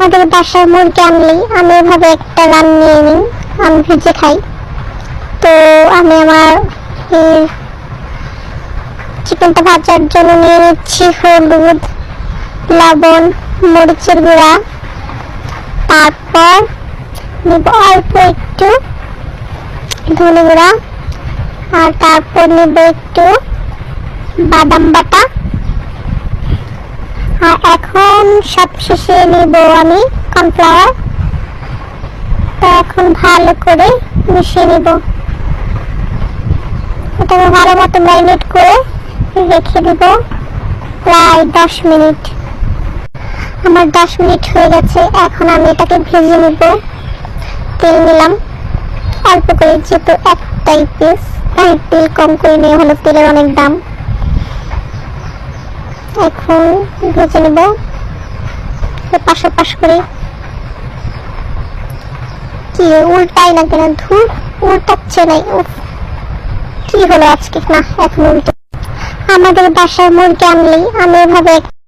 আমাদের বাসায় মুরগি আনলেই আমি এভাবে একটা রান নিয়ে নিই, আমি ভেজে খাই। তো আমি আমার চিকেনটা ভাজার জন্য নিয়ে নিচ্ছি হলুদ, লবণ, মরিচের গুঁড়া, তারপর নিব অল্প একটু ধনে গুঁড়া, আর তারপর নিব একটু বাদাম বাটা, আর এখন সবশেষে নিব আমি কর্নফ্লাওয়ার। তো এখন ভালো করে মিশিয়ে নিব, এটাকে ভালো মতো ম্যারিনেট করে রেখে দিব প্রায় 10 মিনিট। আমার 10 মিনিট হয়ে গেছে। এখন আমি এটাকে ভেজে নিব। তেল নিলাম অল্প করে, যেহেতু একটাই পিস তাই তেল কম করে নিয়ে হলো, তেলের অনেক দাম। এখন ভেজে নেব পাশাপাশি করে। কি উল্টাই না কেন, ধুর উল্টাচ্ছে নাই, কি হলো আজকে, না এখন উল্টে। আমাদের বাসায় মুরগি আনলেই আমি এভাবে